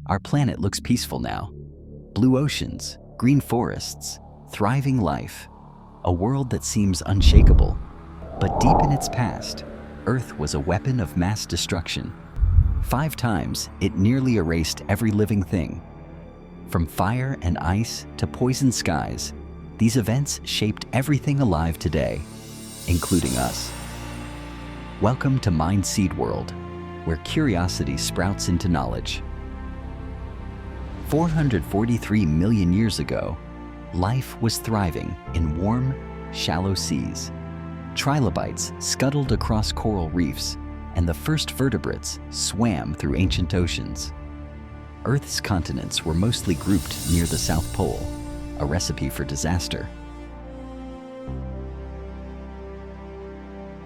Our planet looks peaceful now. Blue oceans, green forests, thriving life. A world that seems unshakable. But deep in its past, Earth was a weapon of mass destruction. 5 times, it nearly erased every living thing. From fire and ice to poisoned skies, these events shaped everything alive today, including us. Welcome to MindSeedWorld, where curiosity sprouts into knowledge. 443 million years ago, life was thriving in warm, shallow seas. Trilobites scuttled across coral reefs, and the first vertebrates swam through ancient oceans. Earth's continents were mostly grouped near the South Pole, a recipe for disaster.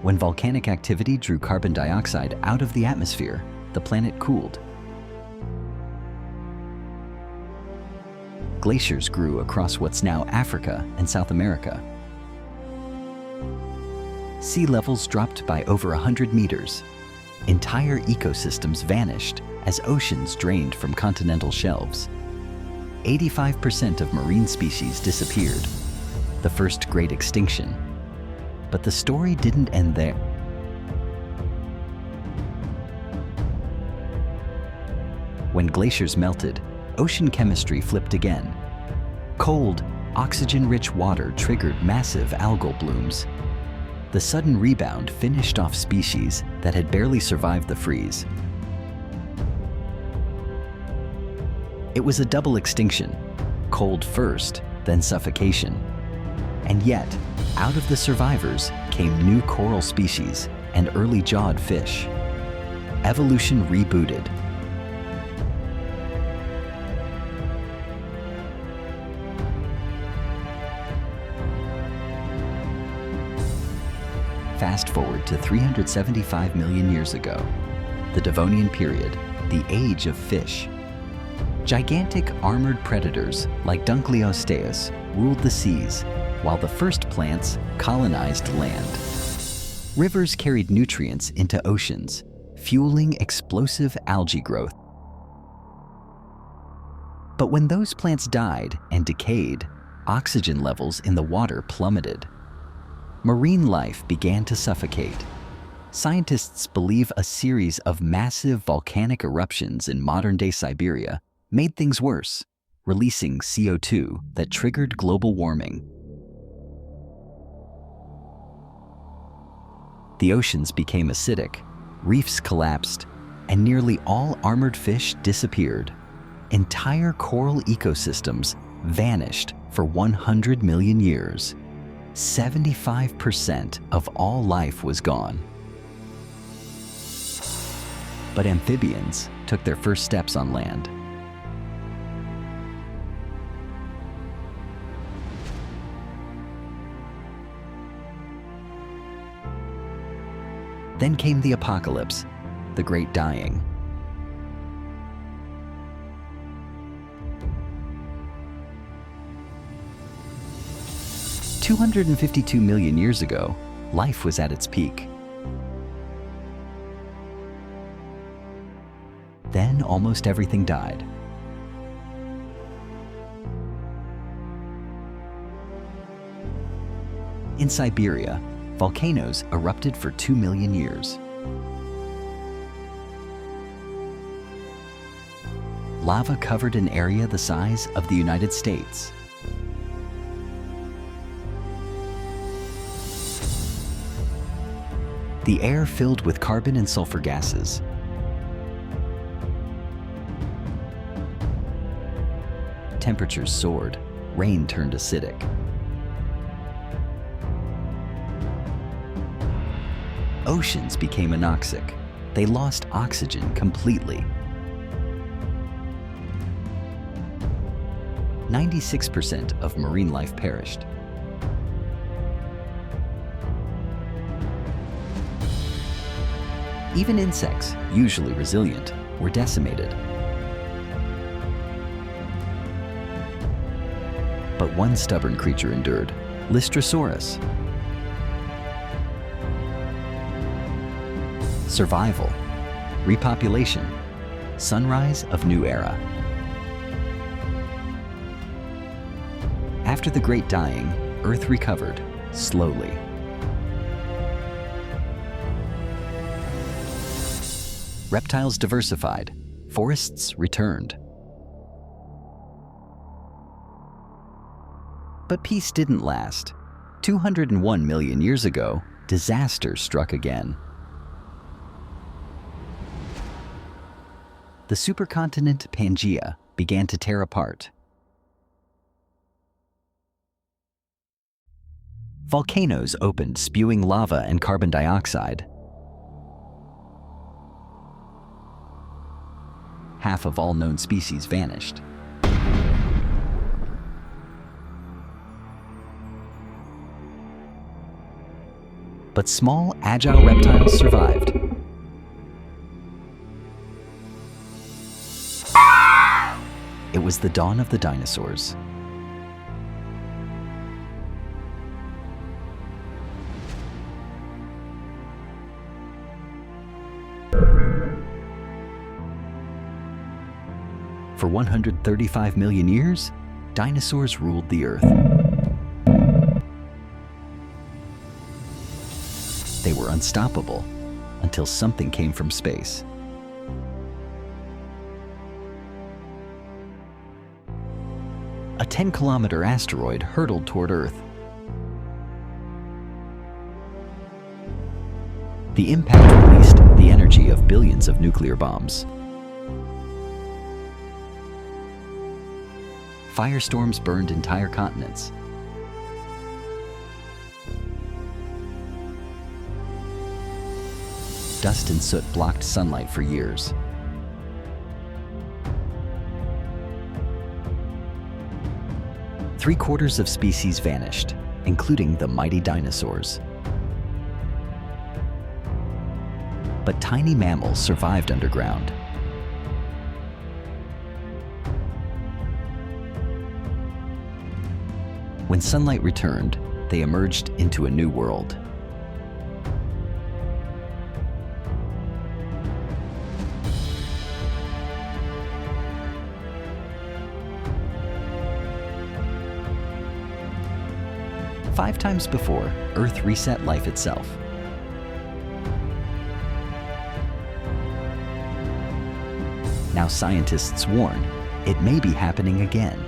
When volcanic activity drew carbon dioxide out of the atmosphere, the planet cooled. Glaciers grew across what's now Africa and South America. Sea levels dropped by over 100 meters. Entire ecosystems vanished as oceans drained from continental shelves. 85% of marine species disappeared, the first great extinction. But the story didn't end there. When glaciers melted, ocean chemistry flipped again. Cold, oxygen-rich water triggered massive algal blooms. The sudden rebound finished off species that had barely survived the freeze. It was a double extinction, cold first, then suffocation. And yet, out of the survivors came new coral species and early jawed fish. Evolution rebooted. Fast forward to 375 million years ago, the Devonian period, the age of fish. Gigantic armored predators like Dunkleosteus ruled the seas, while the first plants colonized land. Rivers carried nutrients into oceans, fueling explosive algae growth. But when those plants died and decayed, oxygen levels in the water plummeted. Marine life began to suffocate. Scientists believe a series of massive volcanic eruptions in modern-day Siberia made things worse, releasing CO2 that triggered global warming. The oceans became acidic, reefs collapsed, and nearly all armored fish disappeared. Entire coral ecosystems vanished for 100 million years. 75% of all life was gone. But amphibians took their first steps on land. Then came the apocalypse, the Great Dying. "252 million years ago, life was at its peak. Then almost everything died. In Siberia, volcanoes erupted for 2 million years. Lava covered an area the size of the United States. The air filled with carbon and sulfur gases. Temperatures soared, rain turned acidic. Oceans became anoxic. They lost oxygen completely. 96% of marine life perished. Even insects, usually resilient, were decimated. But one stubborn creature endured, Lystrosaurus. Survival, repopulation, Sunrise of New Era. After the Great Dying, Earth recovered, slowly. Reptiles diversified, forests returned. But peace didn't last. 201 million years ago, disaster struck again. The supercontinent Pangaea began to tear apart. Volcanoes opened, spewing lava and carbon dioxide. Half of all known species vanished. But small, agile reptiles survived. It was the dawn of the dinosaurs. For 135 million years, dinosaurs ruled the Earth. They were unstoppable until something came from space. A 10-kilometer asteroid hurtled toward Earth. The impact released the energy of billions of nuclear bombs. Firestorms burned entire continents. Dust and soot blocked sunlight for years. Three-quarters of species vanished, including the mighty dinosaurs. But tiny mammals survived underground. When sunlight returned, they emerged into a new world. Five times before, Earth reset life itself. Now scientists warn, it may be happening again.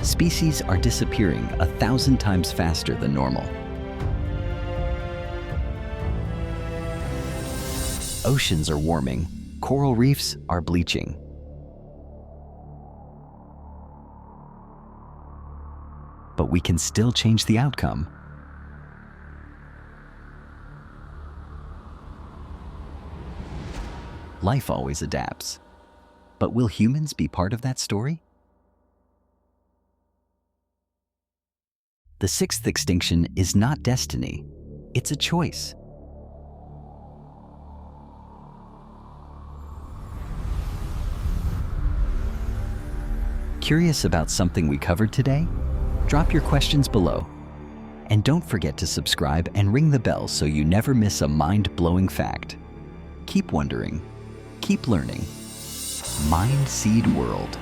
Species are disappearing 1,000 times faster than normal. Oceans are warming, coral reefs are bleaching. But we can still change the outcome. Life always adapts. But will humans be part of that story? The sixth extinction is not destiny, it's a choice. Curious about something we covered today? Drop your questions below. And don't forget to subscribe and ring the bell so you never miss a mind-blowing fact. Keep wondering, keep learning. MindSeedWorld.